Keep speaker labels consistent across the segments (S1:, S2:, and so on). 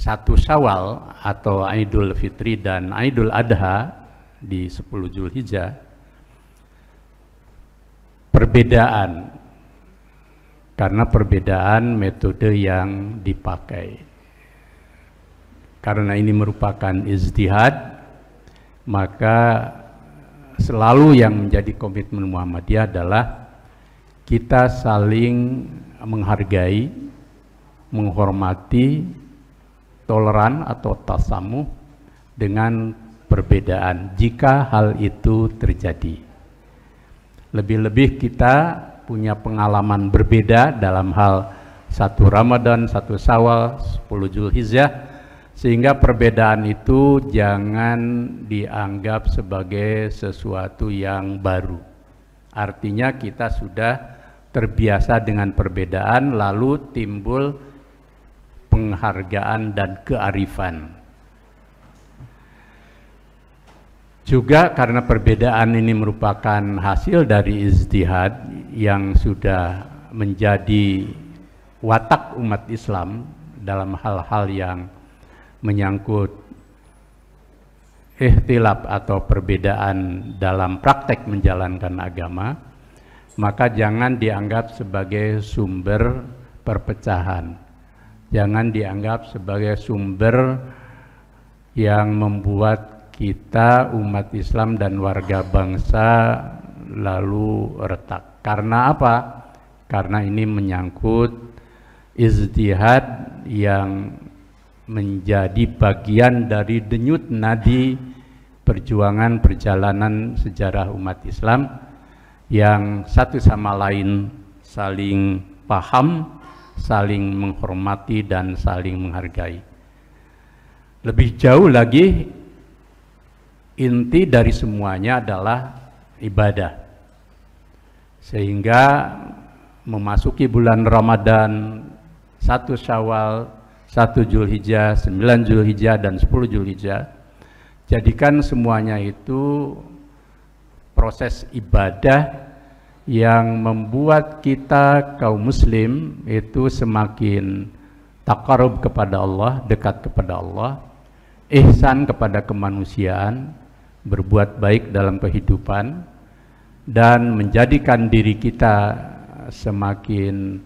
S1: 1 Syawal atau Idul Fitri dan Idul Adha di 10 Zulhijjah, perbedaan karena perbedaan metode yang dipakai. Karena ini merupakan ijtihad, maka selalu yang menjadi komitmen Muhammadiyah adalah kita saling menghargai, menghormati, toleran atau tasamuh dengan perbedaan jika hal itu terjadi. Lebih-lebih kita punya pengalaman berbeda dalam hal 1 Ramadan, 1 Syawal, 10 Zulhijjah, sehingga perbedaan itu jangan dianggap sebagai sesuatu yang baru. Artinya kita sudah terbiasa dengan perbedaan, lalu timbul penghargaan dan kearifan. Juga karena perbedaan ini merupakan hasil dari ijtihad yang sudah menjadi watak umat Islam dalam hal-hal yang menyangkut ikhtilaf atau perbedaan dalam praktek menjalankan agama, maka jangan dianggap sebagai sumber perpecahan. Jangan dianggap sebagai sumber yang membuat kita umat Islam dan warga bangsa lalu retak. Karena apa? Karena ini menyangkut ijtihad yang menjadi bagian dari denyut nadi perjuangan perjalanan sejarah umat Islam yang satu sama lain saling paham, saling menghormati dan saling menghargai. Lebih jauh lagi, inti dari semuanya adalah ibadah. Sehingga memasuki bulan Ramadan, 1 Syawal, 1 Zulhijjah, 9 Zulhijjah, dan 10 Zulhijjah, jadikan semuanya itu proses ibadah yang membuat kita kaum muslim itu semakin taqarrub kepada Allah, dekat kepada Allah, ihsan kepada kemanusiaan, berbuat baik dalam kehidupan, dan menjadikan diri kita semakin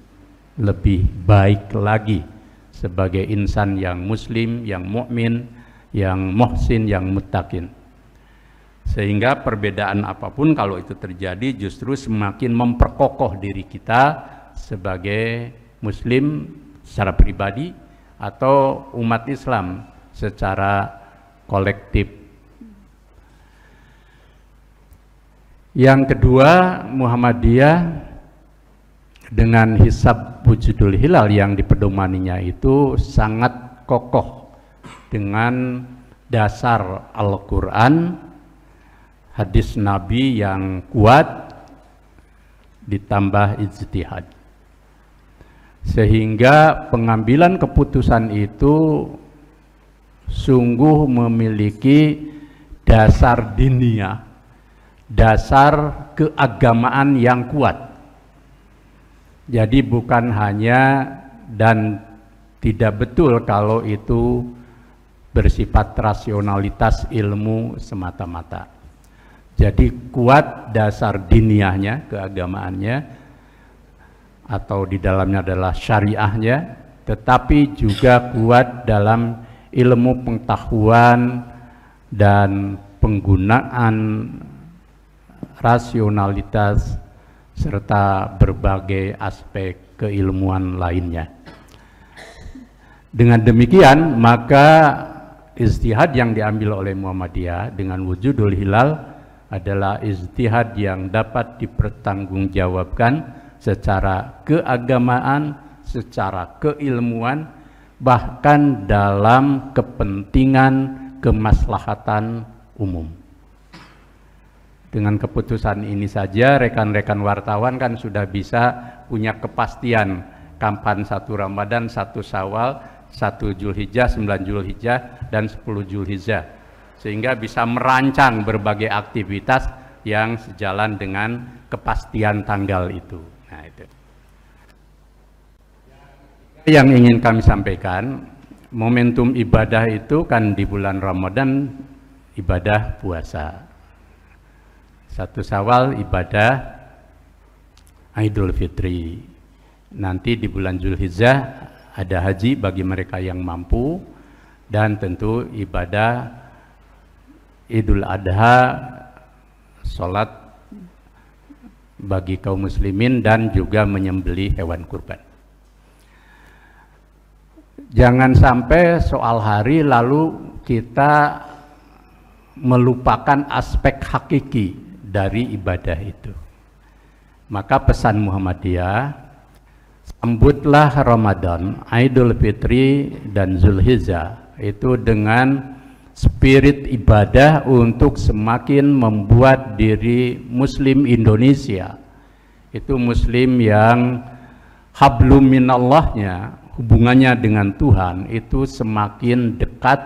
S1: lebih baik lagi sebagai insan yang muslim, yang mukmin, yang muhsin, yang muttaqin. Sehingga perbedaan apapun kalau itu terjadi justru semakin memperkokoh diri kita sebagai muslim secara pribadi atau umat Islam secara kolektif. Yang kedua, Muhammadiyah dengan hisab wujudul hilal yang dipedomaninya itu sangat kokoh dengan dasar Al-Quran, hadis Nabi yang kuat ditambah ijtihad, sehingga pengambilan keputusan itu sungguh memiliki dasar diniyah, dasar keagamaan yang kuat. Jadi bukan hanya dan tidak betul kalau itu bersifat rasionalitas ilmu semata-mata. Jadi kuat dasar diniyahnya, keagamaannya, atau di dalamnya adalah syariahnya, tetapi juga kuat dalam ilmu pengetahuan dan penggunaan rasionalitas serta berbagai aspek keilmuan lainnya. Dengan demikian, maka ijtihad yang diambil oleh Muhammadiyah dengan wujudul hilal adalah ijtihad yang dapat dipertanggungjawabkan secara keagamaan, secara keilmuan, bahkan dalam kepentingan kemaslahatan umum. Dengan keputusan ini saja rekan-rekan wartawan kan sudah bisa punya kepastian kapan 1 Ramadan, 1 Syawal, 1 Zulhijjah, 9 Zulhijjah, dan 10 Zulhijjah, sehingga bisa merancang berbagai aktivitas yang sejalan dengan kepastian tanggal itu. Nah, itu yang ingin kami sampaikan momentum ibadah itu kan di bulan Ramadan ibadah puasa, 1 Syawal ibadah Idul Fitri, nanti di bulan Zulhijjah ada haji bagi mereka yang mampu, dan tentu ibadah Idul Adha, sholat bagi kaum muslimin, dan juga menyembelih hewan kurban. Jangan sampai soal hari lalu kita melupakan aspek hakiki dari ibadah itu. Maka pesan Muhammadiyah, sambutlah Ramadan, Idul Fitri dan Zulhijjah itu dengan spirit ibadah untuk semakin membuat diri Muslim Indonesia itu Muslim yang hablum minallahnya, hubungannya dengan Tuhan itu semakin dekat.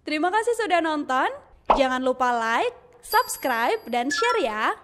S2: Terima kasih sudah nonton. Jangan lupa like, subscribe, dan share ya.